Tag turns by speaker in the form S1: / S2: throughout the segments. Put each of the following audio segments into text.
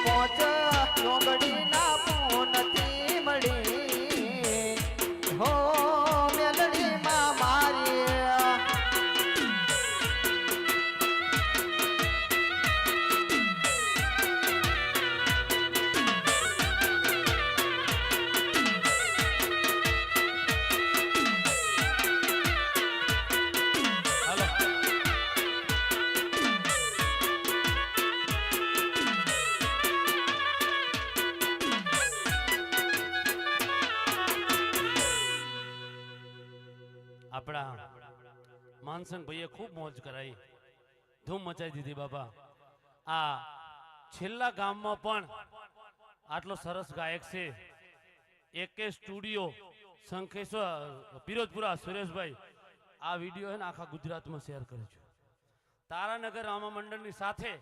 S1: પોચ યોગડી ના પૂનથી મળી હો મેલડી માં મારી
S2: આપણા માનસંગ ભાઈએ ખૂબ મોજ કરાઈ, ધૂમ મચાઈ દીધી બાબા. આ છેલ્લા ગામમાં પણ આટલો સરસ ગાયક છે. એકે સ્ટુડિયો શંખેશ્વર પિરોજપુરા સુરેશભાઈ આ વિડીયો છે ને આખા ગુજરાતમાં શેર કરે છે. તારાનગર રામા મંડળની સાથે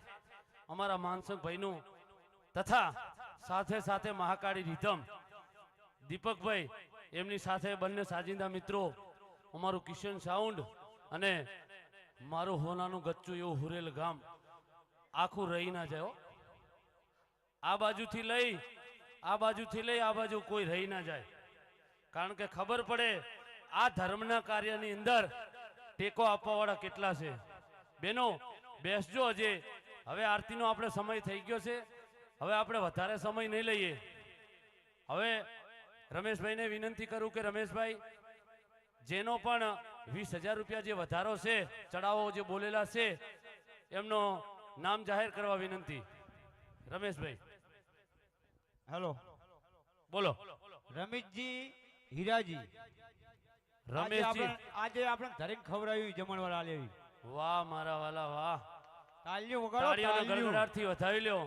S2: અમારા માનસંગ ભાઈનું તથા સાથે સાથે મહાકાળી રીધમ દીપકભાઈ એમની સાથે બંને સાજિંદા મિત્રો અમારું કિશન સાઉન્ડ અને મારું હોનાનું ગચ્ચું એવું હુરેલ ગામ આખું રહી ના જાય. આ બાજુથી લઈ આ બાજુ કોઈ રહી ના જાય, કારણ કે ખબર પડે આ ધર્મના કાર્યની અંદર ટેકો આપવાવાળા કેટલા છે. બેનો બેસજો, હજે હવે આરતીનો આપણે સમય થઈ ગયો છે. હવે આપણે વધારે સમય નહીં લઈએ. હવે રમેશભાઈને વિનંતી કરું કે રમેશભાઈ જેનો પણ 20,000 રૂપિયા જે વધારો છે ચડાવો જે બોલેલા છે એમનો નામ જાહેર કરવા વિનંતી. રમેશભાઈ
S3: હેલો
S2: બોલો.
S3: રમેશજી હીરાજી,
S2: રમેશજી
S3: આજે આપણે ધરીને ખવડાવ્યું જમણવાર આલેવી.
S2: વાહ મારા વાલા વાહ,
S3: તાળીઓ વગાડો,
S2: તાળીઓના ગડગડાટથી વધાવી લ્યો.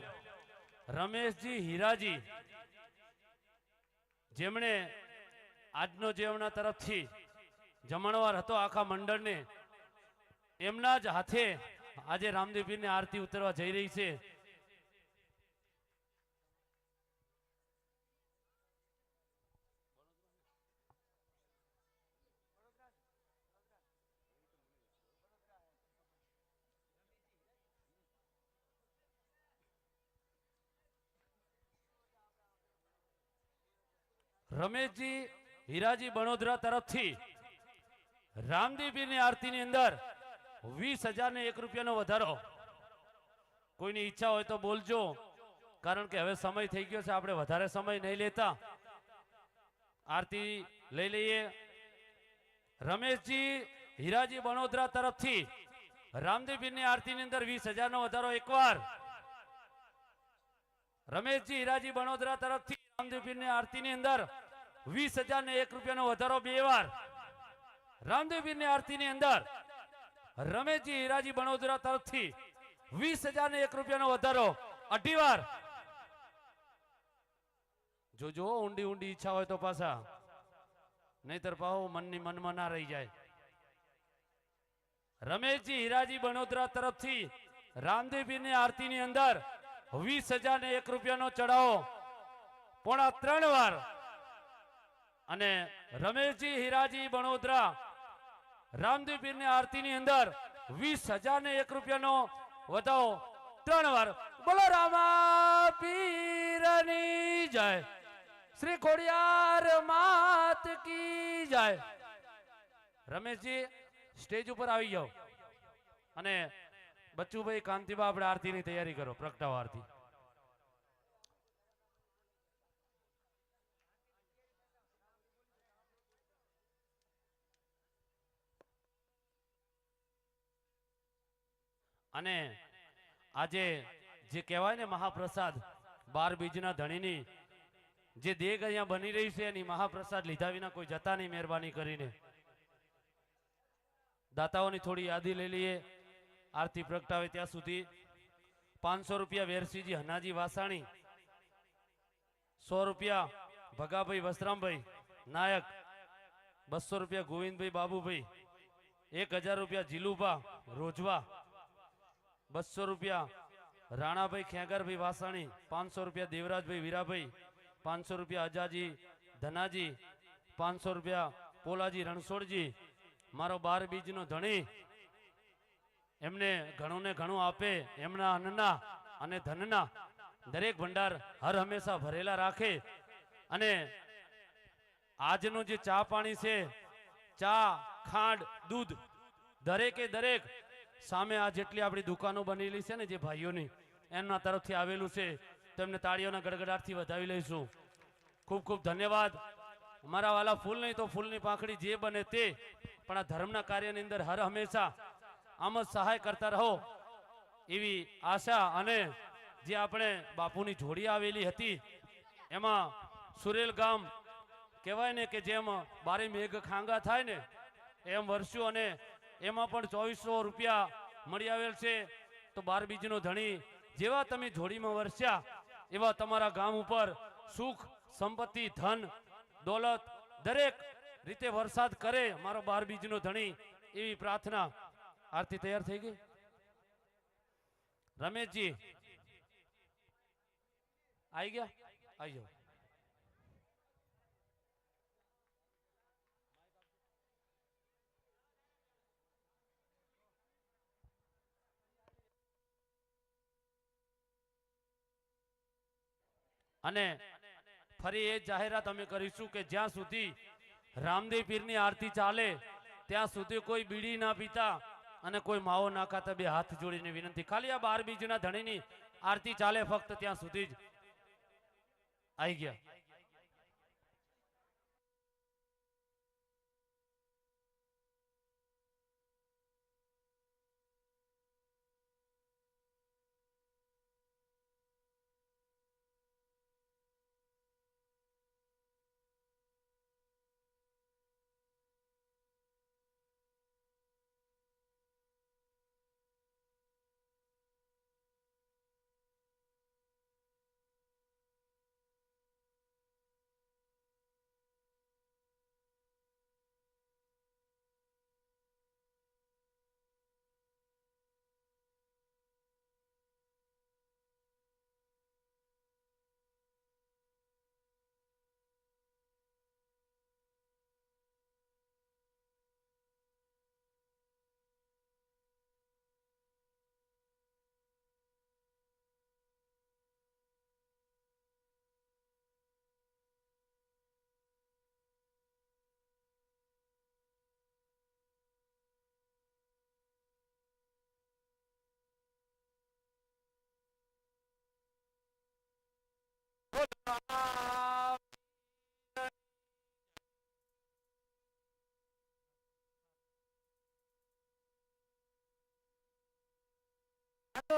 S2: રમેશજી હીરાજી જેમણે આજનો જે એમના તરફથી જમણવાર હતો આખા મંડળને, એમના જ હાથે આજે રામદેવપીરની આરતી ઉતરવા જઈ રહી છે. રમેશજી હીરાજી બણોદરા તરફથી રામદેવપીરની આરતીની અંદર 20,001 રૂપિયાનો વધારો. કોઈની ઈચ્છા હોય તો બોલજો, કારણ કે હવે સમય થઈ ગયો છે, આપણે વધારે સમય નહીં લેતા, આરતી લઈ લઈએ. રમેશજી હીરાજી બણોદરા તરફથી રામદેવપીરની આરતીની અંદર 20,000 નો વધારો એકવાર. રમેશજી હીરાજી બણોદરા તરફથી રામદેવપીરની આરતીની અંદર 20,001 રૂપિયાનો વધારો બે વાર. રામદેવપીરની આરતીની અંદર રમેશજી હીરાજી બણોદરા તરફથી 20,001 રૂપિયાનો વધારો અઢી વાર. જોજો ઊંડી ઊંડી ઈચ્છા હોય તો પાછા, નહીતર પાહો મનની મનમાં ના રહી જાય. રમેશજી હીરાજી બણોદરા તરફથી રામદેવપીરની આરતીની અંદર 20,001 રૂપિયાનો ચડાવો પોણા 3 વાર. અને રમેશજી હીરાજી બણોદરા રામદેવપીરની આરતીની અંદર 20,001 રૂપિયાનો વધારો 3 વાર. બોલો રામા પીરની જય, શ્રી ખોડિયાર માત કી જય. રમેશજી સ્ટેજ ઉપર આવી જાઓ અને બચ્ચુભાઈ કાંતિબા આપણે આરતીની તૈયારી કરો, પ્રગટાવો આરતી. અને આજે જે કહેવાય ને મહાપ્રસાદ 12 બીજના ધણીની જે દેગ અહીંયા બની રહી છે એની મહાપ્રસાદ લીધા વિના કોઈ જતા નહીં. મહેરબાની કરીને દાતાઓની થોડી યાદી લઈ લઈએ. આરતી પ્રગટાવે ત્યાં સુધી 500 રૂપિયા વેરસીજી હનાજી વાસાણી, 100 રૂપિયા ભગાભાઈ વસરામભાઈ નાયક, 200 રૂપિયા ગોવિંદભાઈ બાબુભાઈ, 1000 રૂપિયા જીલુભા રોજવા, 200 રૂપિયા રાણાભાઈ ખેગારભાઈ વાસાણી, 500 રૂપિયા દેવરાજભાઈ વીરાભાઈ, 500 રૂપિયા અજાજી ધનાજી, 500 રૂપિયા પોલાજી રણછોડજી, મારો 12 બીજનો ધણી, એમને ઘણું ને ઘણું આપે, એમના અન્નના અને ધનના દરેક ભંડાર હર હંમેશા ભરેલા રાખે અને આજનું જે ચા પાણી છે, ચા ખાંડ દૂધ દરેકે દરેક સામે આ જેટલી આપણી દુકાનો બનેલી છે ને જે ભાઈઓની એમના તરફથી આવેલું છે, તેમને તાળીઓના ગડગડાટથી વધાવી લઈશું. ખૂબ ખૂબ ધન્યવાદ. અમારા વાલા ફૂલ નહીં તો ફૂલની પાંખડી જે બને તે, પણ આ ધર્મના કાર્યની અંદર હર હંમેશા આમ જ સહાય કરતા રહો એવી આશા. અને જે આપણે બાપુની જોડી આવેલી હતી એમાં સુરેલ ગામ કહેવાય ને કે જેમ બારે મેઘ ખાંગા થાય ને એમ વરસ્યું, અને એમાં પણ 2400 રૂપિયા મળી આવેલ છે. તો 12 બીજનો ધણી જેવા તમે જોડીમાં વરસ્યા એવા તમારા ગામ ઉપર સુખ સંપત્તિ ધન દોલત દરેક રીતે વરસાદ કરે મારો 12 બીજનો ધણી એવી પ્રાર્થના. આરતી તૈયાર થઈ ગઈ? રમેશજી આવી ગયા? આવી જાઓ. અને ફરી એ જાહેરાત અમે કરીશું કે જ્યાં સુધી રામદેવ પીરની આરતી ચાલે ત્યાં સુધી કોઈ બીડી ના પીતા અને કોઈ માવો ના ખાતા બે હાથ જોડીને વિનંતી. ખાલી આ 12 બીજના ધણીની આરતી ચાલે ફક્ત ત્યાં સુધી જ. આવી ગયા?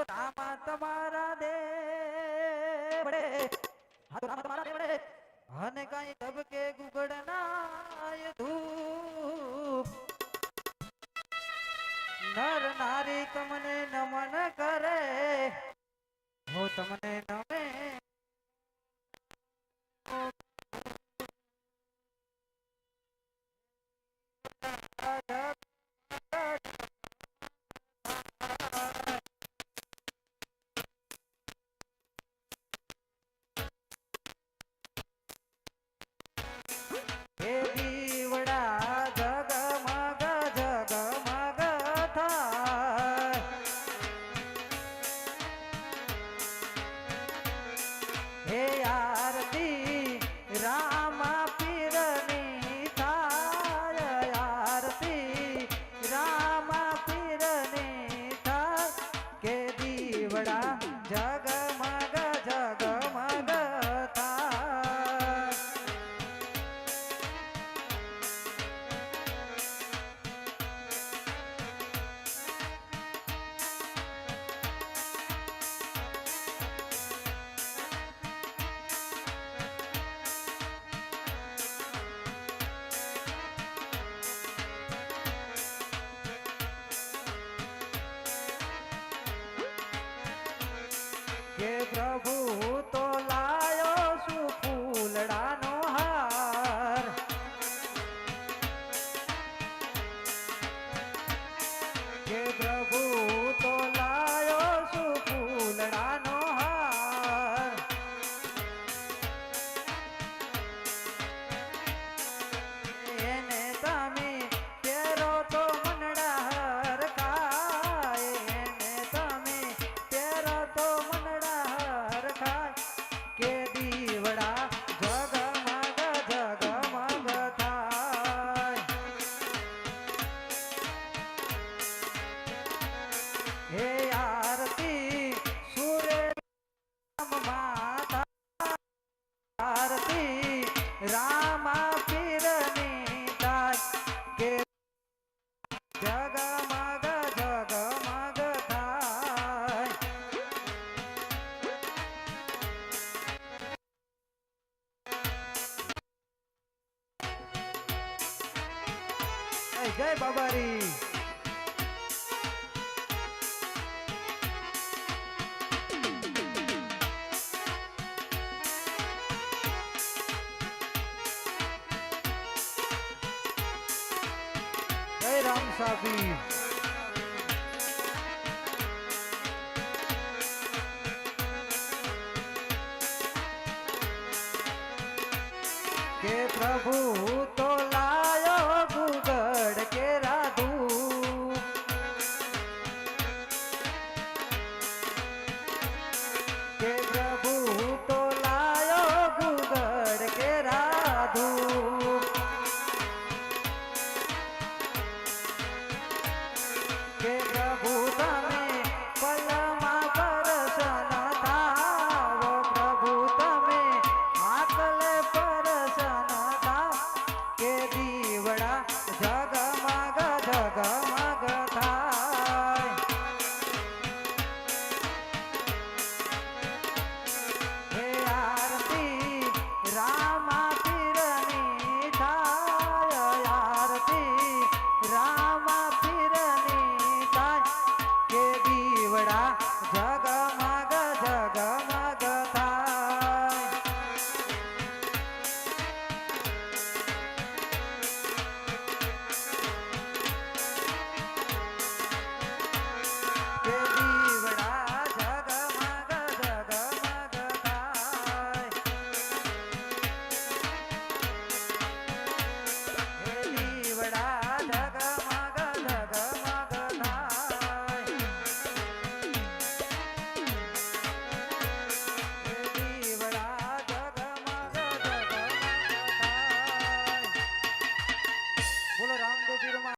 S1: રામા તમારા દેવડે, રામા તમારા દેવડે, અને કઈ ધબકે ગુગડનાય ધૂપ. નર નારી તમને નમન કરે, હો તમને નમે. કે પ્રભુ તો લાયો છું ફૂલડાનો હાર, કે પ્રભુ તો લાયો છું ફૂલડાનો હાર. એને તમે પહેરો તો મનડા હરખાય, એને તમે પહેરો તો મનડા હરખાય. માતા આરતી રામા પીરની થાય કે જગમગ જગમગ થાય. જય બાબારી. જય રામ સાબી. કે પ્રભુ તો લા